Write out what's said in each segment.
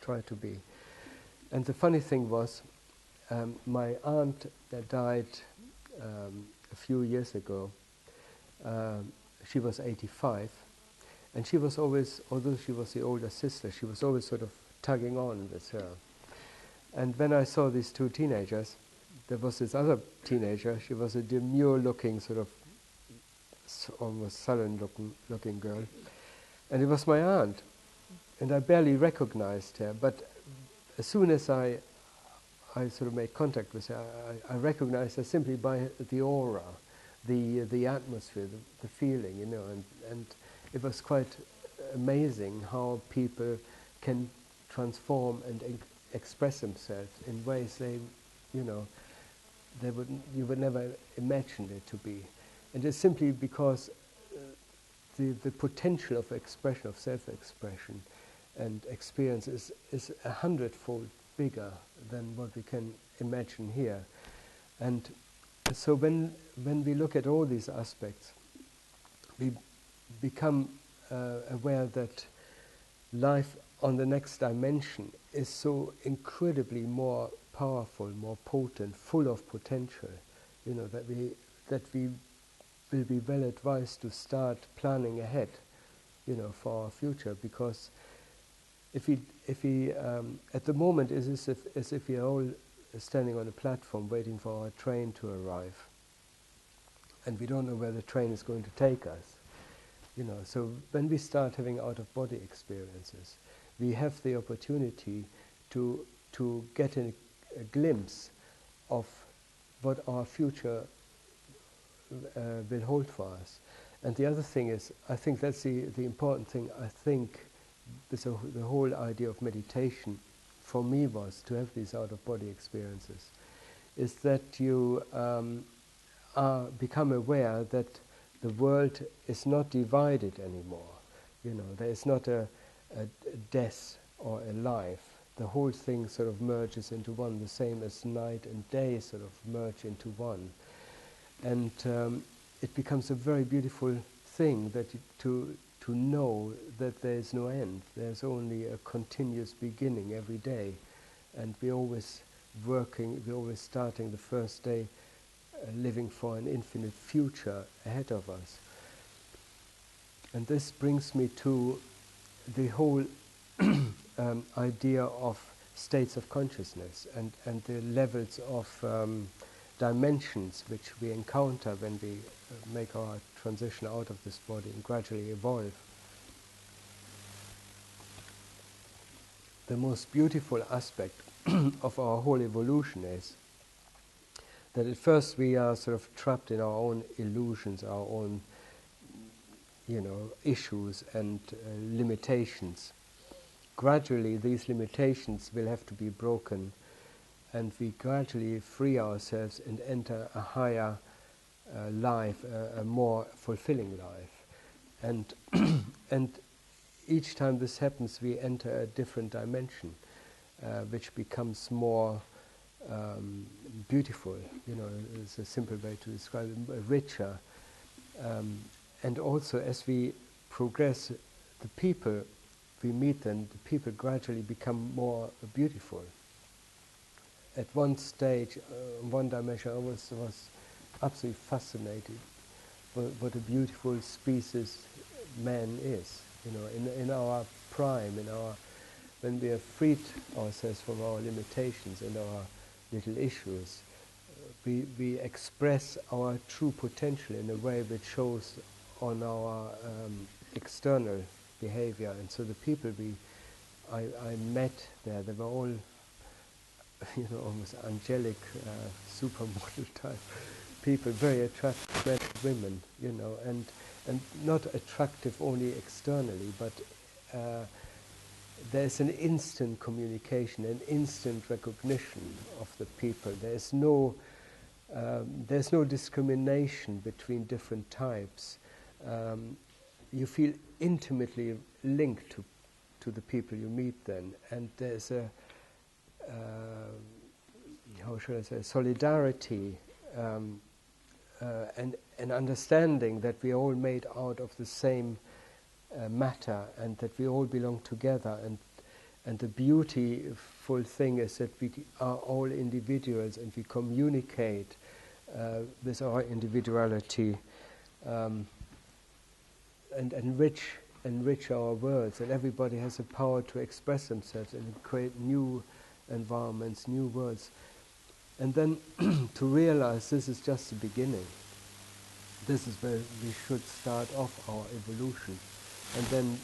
try to be. And the funny thing was, my aunt that died a few years ago, she was 85, and she was always, although she was the older sister, she was always sort of tugging on with her. And when I saw these two teenagers, there was this other teenager, she was a demure-looking, sort of almost sullen-looking girl, and it was my aunt. And I barely recognized her, but as soon as I sort of made contact with her, I recognized her simply by the aura, the atmosphere, the feeling, you know, and it was quite amazing how people can transform and express themselves in ways they, you know, you would never imagine it to be. And it's simply because the potential of expression, of self-expression and experience is 100-fold bigger than what we can imagine here. And so when we look at all these aspects, we become aware that life on the next dimension is so incredibly more powerful, more potent, full of potential, you know, that we will be well advised to start planning ahead, you know, for our future. Because if we at the moment is as if we are all standing on a platform waiting for our train to arrive, and we don't know where the train is going to take us, you know. So when we start having out-of-body experiences, we have the opportunity to get a glimpse of what our future will hold for us. And the other thing is, I think that's the important thing, I think, the whole idea of meditation for me was to have these out-of-body experiences, is that you become aware that the world is not divided anymore. You know, there is not a death or a life. The whole thing sort of merges into one, the same as night and day sort of merge into one. And it becomes a very beautiful thing that to know that there is no end. There's only a continuous beginning every day, and we're always working, we're always starting the first day living for an infinite future ahead of us. And this brings me to the whole idea of states of consciousness and the levels of dimensions which we encounter when we make our transition out of this body and gradually evolve. The most beautiful aspect of our whole evolution is that at first we are sort of trapped in our own illusions, our own, you know, issues and limitations. Gradually these limitations will have to be broken, and we gradually free ourselves and enter a higher life, a more fulfilling life. And and each time this happens, we enter a different dimension, which becomes more beautiful. You know, it's a simple way to describe it, richer. And also, as we progress, the people we meet, and the people gradually become more beautiful. At one stage, one dimension, I was absolutely fascinated what a beautiful species man is. You know, in our prime, when we have freed ourselves from our limitations and our little issues, we express our true potential in a way which shows on our external behavior. And so the people I met there, they were all, you know, almost angelic, supermodel type people, very attractive women, you know, and not attractive only externally, but there's an instant communication, an instant recognition of the people. There's no discrimination between different types. You feel intimately linked to the people you meet then, and there's a how should I say, solidarity and an understanding that we are all made out of the same matter, and that we all belong together, And the beautiful thing is that we are all individuals and we communicate with our individuality and enrich our worlds, and everybody has the power to express themselves and create new environments, new worlds. And then to realize this is just the beginning. This is where we should start off our evolution, and then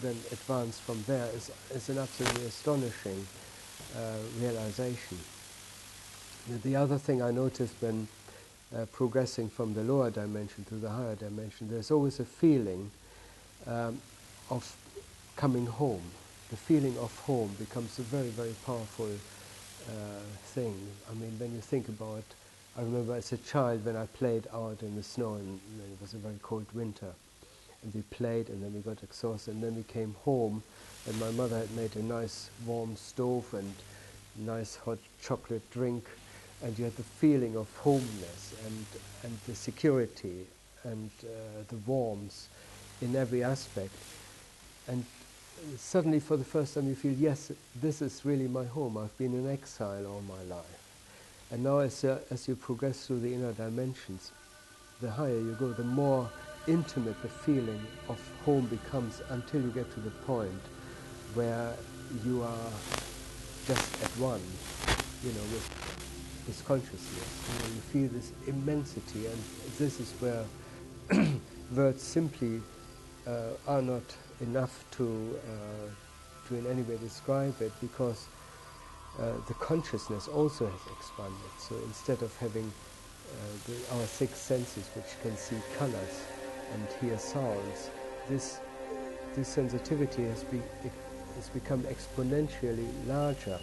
then advance from there is an absolutely astonishing realization. The other thing I noticed when progressing from the lower dimension to the higher dimension, there's always a feeling of coming home. The feeling of home becomes a very, very powerful thing. I mean, when you think about, I remember as a child when I played out in the snow, and it was a very cold winter, and we played, and then we got exhausted, and then we came home, and my mother had made a nice warm stove and nice hot chocolate drink, and you had the feeling of homeness and the security and the warmth in every aspect. And suddenly for the first time you feel, yes, this is really my home. I've been in exile all my life. And now as you progress through the inner dimensions, the higher you go, the more intimate the feeling of home becomes, until you get to the point where you are just at one, with consciousness. You feel this immensity, and this is where words simply are not enough to in any way describe it, because the consciousness also has expanded. So instead of having our six senses, which can see colors and hear sounds, this sensitivity has become exponentially larger.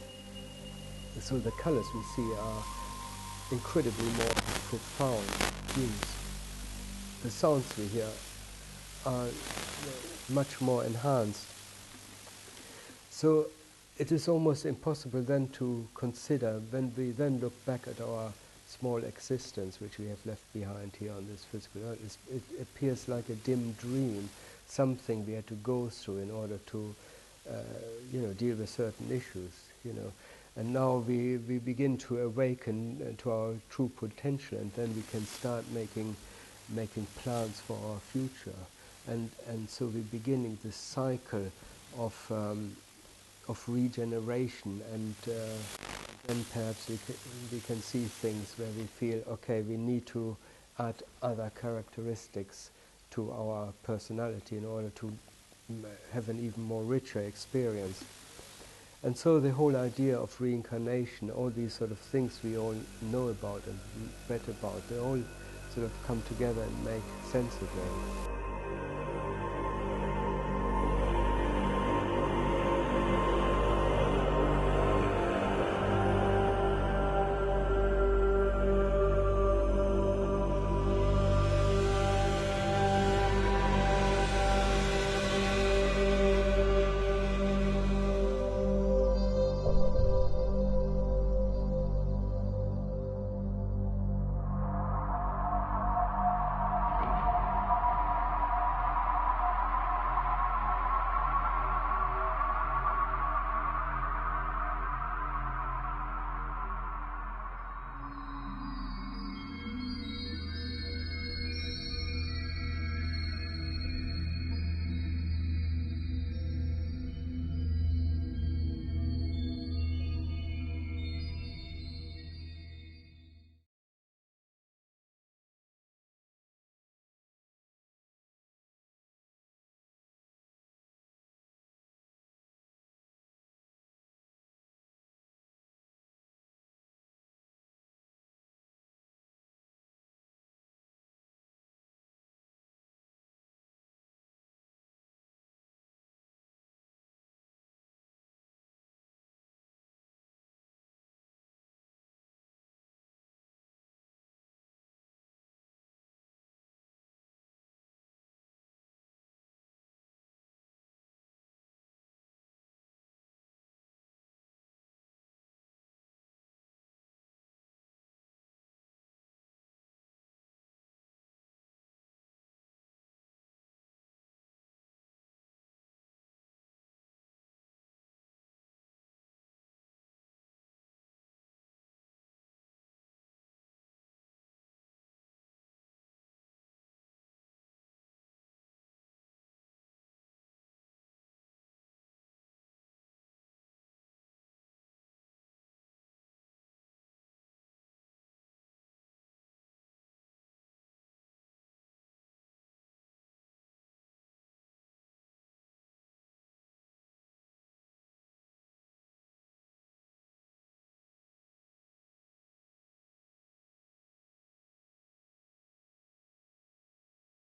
So the colors we see are incredibly more profound hues. The sounds we hear are much more enhanced. So it is almost impossible then to consider, when we then look back at our small existence which we have left behind here on this physical earth, it appears like a dim dream, something we had to go through in order to deal with certain issues, And now we begin to awaken to our true potential, and then we can start making plans for our future. And so we're beginning this cycle of regeneration, and then perhaps we can see things where we feel, okay, we need to add other characteristics to our personality in order to have an even more richer experience. And so the whole idea of reincarnation, all these sort of things we all know about and read about, they all sort of come together and make sense again.